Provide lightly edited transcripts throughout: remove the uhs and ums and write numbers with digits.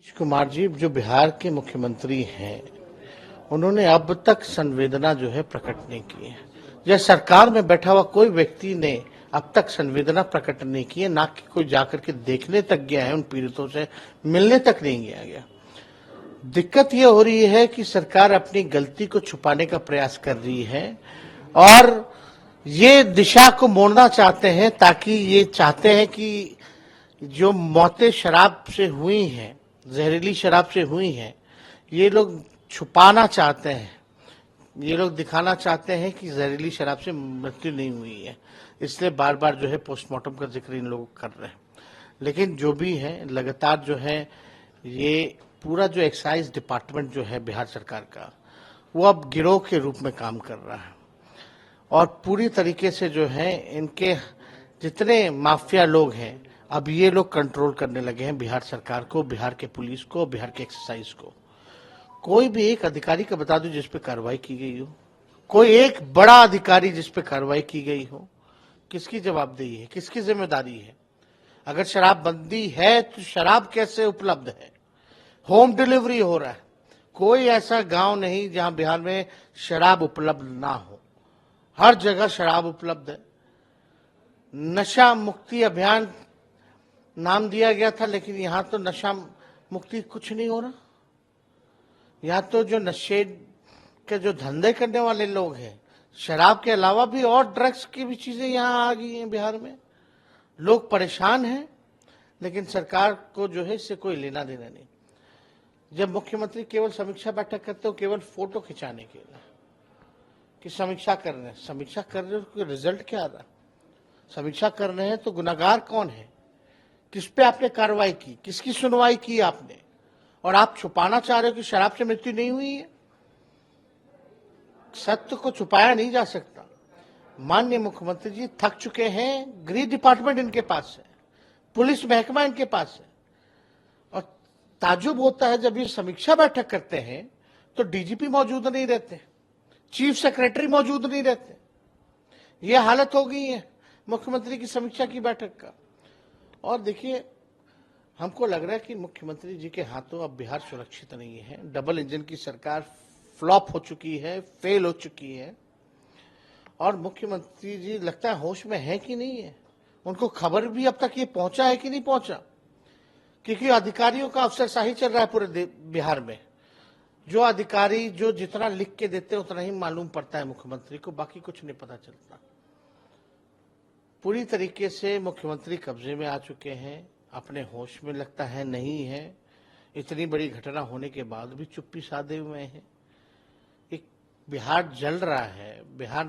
नीतीश कुमार जी जो बिहार के मुख्यमंत्री हैं, उन्होंने अब तक संवेदना जो है प्रकट नहीं की है। यह सरकार में बैठा हुआ कोई व्यक्ति ने अब तक संवेदना प्रकट नहीं की है, ना कि कोई जाकर के देखने तक गया है, उन पीड़ितों से मिलने तक नहीं गया। दिक्कत यह हो रही है कि सरकार अपनी गलती को छुपाने का प्रयास कर रही है और ये दिशा को मोड़ना चाहते हैं, ताकि ये चाहते हैं कि जो मौतें शराब से हुई हैं, जहरीली शराब से हुई हैं, ये लोग छुपाना चाहते हैं। ये लोग दिखाना चाहते हैं कि जहरीली शराब से मृत्यु नहीं हुई है, इसलिए बार बार जो है पोस्टमार्टम का जिक्र इन लोग कर रहे हैं। लेकिन जो भी है, लगातार जो है ये पूरा जो एक्साइज डिपार्टमेंट जो है बिहार सरकार का, वो अब गिरोह के रूप में काम कर रहा है और पूरी तरीके से जो है इनके जितने माफिया लोग हैं, अब ये लोग कंट्रोल करने लगे हैं बिहार सरकार को, बिहार के पुलिस को, बिहार के एक्सरसाइज को। कोई भी एक अधिकारी का बता दो जिस पे कार्रवाई की गई हो, कोई एक बड़ा अधिकारी जिस पे कार्रवाई की गई हो। किसकी जवाबदेही है, किसकी जिम्मेदारी है? अगर शराबबंदी है तो शराब कैसे उपलब्ध है? होम डिलीवरी हो रहा है। कोई ऐसा गांव नहीं जहां बिहार में शराब उपलब्ध ना हो, हर जगह शराब उपलब्ध है। नशा मुक्ति अभियान नाम दिया गया था, लेकिन यहां तो नशा मुक्ति कुछ नहीं हो रहा। यहाँ तो जो नशे के जो धंधे करने वाले लोग हैं, शराब के अलावा भी और ड्रग्स की भी चीजें यहाँ आ गई हैं बिहार में। लोग परेशान हैं, लेकिन सरकार को जो है इससे कोई लेना देना नहीं। जब मुख्यमंत्री केवल समीक्षा बैठक करते हो केवल फोटो खिंचाने के लिए कि समीक्षा कर रहे हैं, समीक्षा कर रहे हो, रिजल्ट क्या आ रहा? समीक्षा कर रहे हैं तो गुनाहगार कौन है, किस पे आपने कार्रवाई की, किसकी सुनवाई की आपने? और आप छुपाना चाह रहे हो कि शराब से मृत्यु नहीं हुई है। सत्य को छुपाया नहीं जा सकता। माननीय मुख्यमंत्री जी थक चुके हैं, गृह डिपार्टमेंट इनके पास है, पुलिस महकमा इनके पास है, और ताजुब होता है जब ये समीक्षा बैठक करते हैं तो डीजीपी मौजूद नहीं रहते, चीफ सेक्रेटरी मौजूद नहीं रहते। ये हालत हो गई है मुख्यमंत्री की समीक्षा की बैठक का। और देखिए, हमको लग रहा है कि मुख्यमंत्री जी के हाथों अब बिहार सुरक्षित नहीं है। डबल इंजन की सरकार फ्लॉप हो चुकी है, फेल हो चुकी है, और मुख्यमंत्री जी लगता है होश में है कि नहीं है। उनको खबर भी अब तक ये पहुंचा है कि नहीं पहुंचा, क्योंकि अधिकारियों का अफसरशाही चल रहा है पूरे बिहार में। जो अधिकारी जो जितना लिख के देते हैं उतना ही मालूम पड़ता है मुख्यमंत्री को, बाकी कुछ नहीं पता चलता। पूरी तरीके से मुख्यमंत्री कब्जे में आ चुके हैं, अपने होश में लगता है नहीं है। इतनी बड़ी घटना होने के बाद भी चुप्पी साधे हुए हैं। एक बिहार जल रहा है, बिहार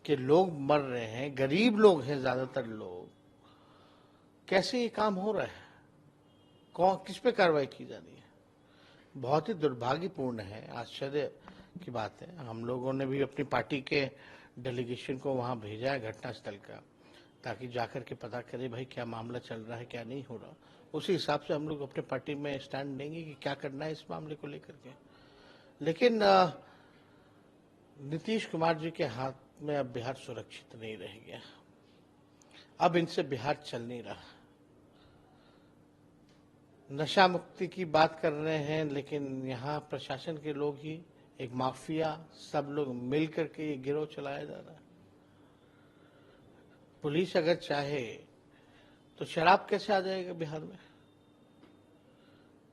के लोग मर रहे हैं, गरीब लोग हैं ज्यादातर लोग। कैसे ये काम हो रहा है? कौन किस पे कार्रवाई की जा रही है? बहुत ही दुर्भाग्यपूर्ण है, आश्चर्य की बात है। हम लोगों ने भी अपनी पार्टी के डेलीगेशन को वहां भेजा है घटनास्थल का, ताकि जाकर के पता करे भाई क्या मामला चल रहा है, क्या नहीं हो रहा। उसी हिसाब से हम लोग अपने पार्टी में स्टैंड लेंगे कि क्या करना है इस मामले को लेकर के। लेकिन नीतीश कुमार जी के हाथ में अब बिहार सुरक्षित नहीं रह गया। अब इनसे बिहार चल नहीं रहा। नशा मुक्ति की बात कर रहे हैं, लेकिन यहाँ प्रशासन के लोग ही, एक माफिया, सब लोग मिल करके ये गिरोह चलाया जा रहा है। पुलिस अगर चाहे तो शराब कैसे आ जाएगा बिहार में?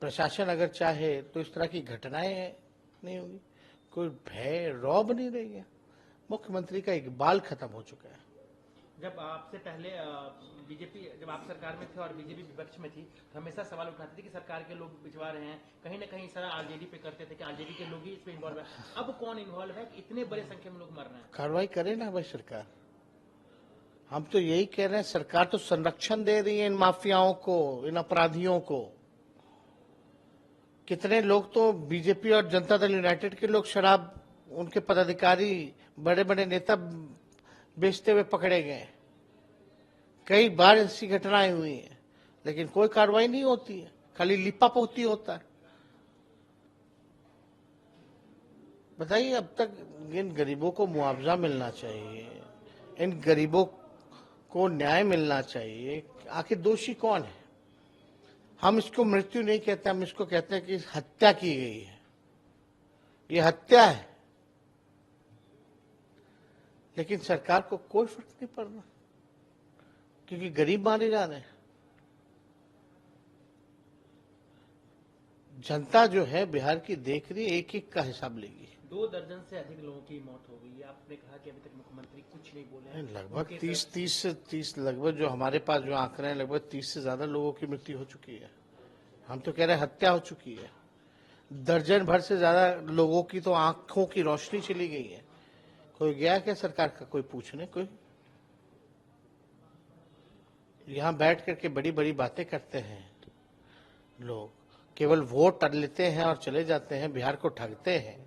प्रशासन अगर चाहे तो इस तरह की घटनाएं नहीं होगी। कोई भय रौब नहीं रह गया। मुख्यमंत्री का इकबाल खत्म हो चुका है। जब आपसे पहले बीजेपी, जब आप सरकार में थे और बीजेपी विपक्ष में थी, तो हमेशा सवाल उठाते थे कि सरकार के लोग भिजवा रहे हैं, कहीं ना कहीं सारा आरजेडी पे करते थे कि आरजेडी के लोग ही इसमें इन्वॉल्व है। अब कौन इन्वॉल्व है कि इतने बड़े संख्या में लोग मर रहे हैं? कार्रवाई करे ना भाई सरकार। हम तो यही कह रहे हैं, सरकार तो संरक्षण दे रही है इन माफियाओं को, इन अपराधियों को। कितने लोग तो बीजेपी और जनता दल यूनाइटेड के लोग शराब, उनके पदाधिकारी, बड़े बड़े नेता बेचते हुए पकड़े गए। कई बार ऐसी घटनाएं हुई हैं, लेकिन कोई कार्रवाई नहीं होती है, खाली लिपापोती होता है। बताइए, अब तक इन गरीबों को मुआवजा मिलना चाहिए, इन गरीबों को न्याय मिलना चाहिए। आखिर दोषी कौन है? हम इसको मृत्यु नहीं कहते, हम इसको कहते हैं कि हत्या की गई है, ये हत्या है। लेकिन सरकार को कोई फर्क नहीं पड़ रहा, क्योंकि गरीब मारे जा रहे हैं। जनता जो है बिहार की देख रही है, एक एक का हिसाब लेगी। 2 दर्जन से अधिक लोगों की मौत हो गई है। आपने कहा कि अभी तक मुख्यमंत्री कुछ नहीं बोले हैं। लगभग 30 लगभग जो हमारे पास जो आंकड़े हैं, लगभग 30 से ज्यादा लोगों की मृत्यु हो चुकी है। हम तो कह रहे हैं हत्या हो चुकी है। दर्जन भर से ज्यादा लोगों की तो आंखों की रोशनी चली गई है। कोई गया क्या सरकार का कोई पूछने? कोई यहाँ बैठ करके बड़ी बड़ी बातें करते हैं लोग, केवल वोट लेते हैं और चले जाते हैं, बिहार को ठगते हैं।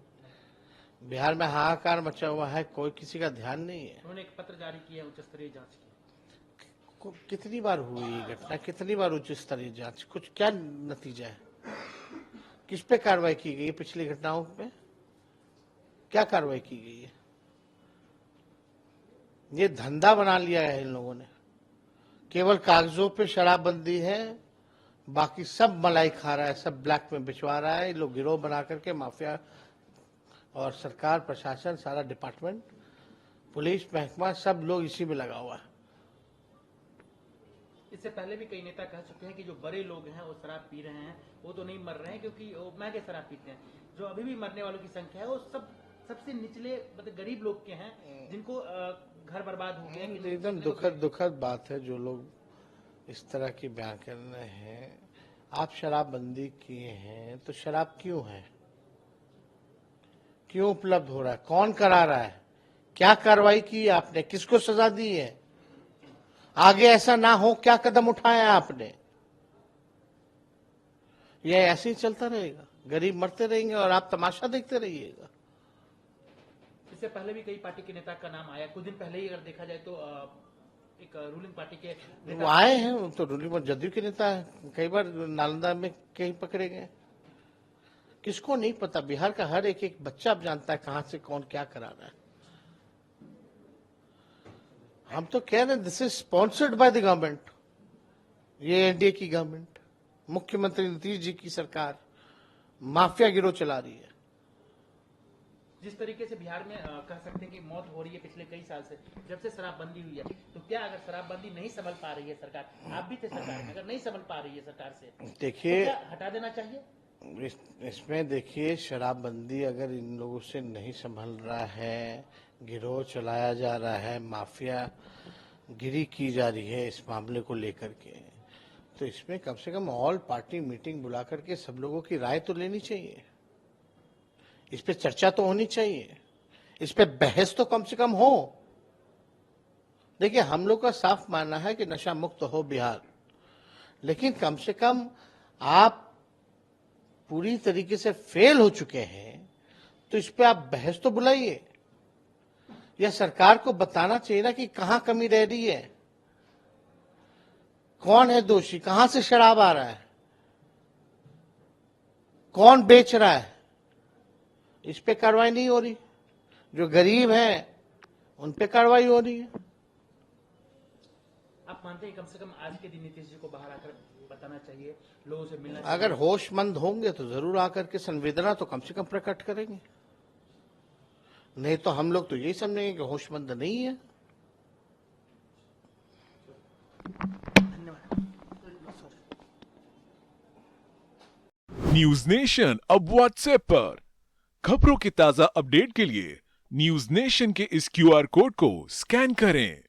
बिहार में हाहाकार मचा हुआ है, कोई किसी का ध्यान नहीं है। उन्होंने एक पत्र जारी किया उच्च स्तरीय जांच की। कितनी बार हुई ये घटना, कितनी बार उच्च स्तरीय जांच, कुछ क्या नतीजा है? किस पे कार्रवाई की गई है? पिछली घटनाओं पे क्या कार्रवाई की गई है? ये धंधा बना लिया है इन लोगों ने। केवल कागजों पे शराबबंदी है, बाकी सब मलाई खा रहा है, सब ब्लैक में बिचवा रहा है। ये लोग गिरोह बना करके, माफिया और सरकार, प्रशासन, सारा डिपार्टमेंट, पुलिस महकमा, सब लोग इसी में लगा हुआ है। इससे पहले भी कई नेता कह चुके हैं कि जो बड़े लोग हैं वो शराब पी रहे हैं, वो तो नहीं मर रहे हैं क्योंकि वो महंगे शराब पीते हैं। जो अभी भी मरने वालों की संख्या है वो सबसे निचले मतलब गरीब लोग के हैं, जिनको घर बर्बाद हो गए हैं। एकदम दुखद बात है जो लोग इस तरह की बयान कर रहे हैं। आप शराबबंदी किए हैं तो शराब क्यों है, क्यों उपलब्ध हो रहा है, कौन करा रहा है, क्या कार्रवाई की आपने, किसको सजा दी है, आगे ऐसा ना हो क्या कदम उठाया आपने? यह ऐसे ही चलता रहेगा, गरीब मरते रहेंगे और आप तमाशा देखते रहिएगा। इससे पहले भी कई पार्टी के नेता का नाम आया। कुछ दिन पहले ही अगर देखा जाए तो एक रूलिंग पार्टी के वो आए हैं, वो तो रूलिंग जदयू के नेता है, कई बार नालंदा में कहीं पकड़े गए। किसको नहीं पता, बिहार का हर एक बच्चा अब जानता है कहां से कौन क्या करा रहा है। हम तो कह रहे हैं this is sponsored by the government, ये एनडीए की गवर्नमेंट, मुख्यमंत्री नीतीश जी की सरकार माफिया गिरोह चला रही है। जिस तरीके से बिहार में कह सकते हैं कि मौत हो रही है पिछले कई साल से, जब से शराबबंदी हुई है, तो क्या अगर शराबबंदी नहीं संभल पा रही है सरकार, आप भी थे सरकार में, अगर नहीं संभल पा रही है सरकार से, देखिए तो क्या हटा देना चाहिए? इसमें देखिए, शराबबंदी अगर इन लोगों से नहीं संभल रहा है, गिरोह चलाया जा रहा है, माफिया गिरी की जा रही है इस मामले को लेकर के, तो इसमें कम से कम ऑल पार्टी मीटिंग बुला करके सब लोगों की राय तो लेनी चाहिए, इस पे चर्चा तो होनी चाहिए, इस पे बहस तो कम से कम हो। देखिए, हम लोग का साफ मानना है कि नशा मुक्त हो बिहार, लेकिन कम से कम आप पूरी तरीके से फेल हो चुके हैं तो इस पे आप बहस तो बुलाइए, या सरकार को बताना चाहिए ना कि कहां कमी रह रही है, कौन है दोषी, कहां से शराब आ रहा है, कौन बेच रहा है, इस पे कार्रवाई नहीं हो रही। जो गरीब हैं उन पे कार्रवाई हो रही है। आप मानते हैं कम से कम आज के दिन नीतीश जी को बाहर आकर बताना चाहिए, लोगों से मिलना चाहिए? अगर होशमंद होंगे तो जरूर आकर के संवेदना तो कम से कम प्रकट करेंगे, नहीं तो हम लोग तो यही समझेंगे कि होशमंद नहीं है। न्यूज नेशन अब व्हाट्सएप पर खबरों के ताजा अपडेट के लिए न्यूज नेशन के इस क्यूआर कोड को स्कैन करें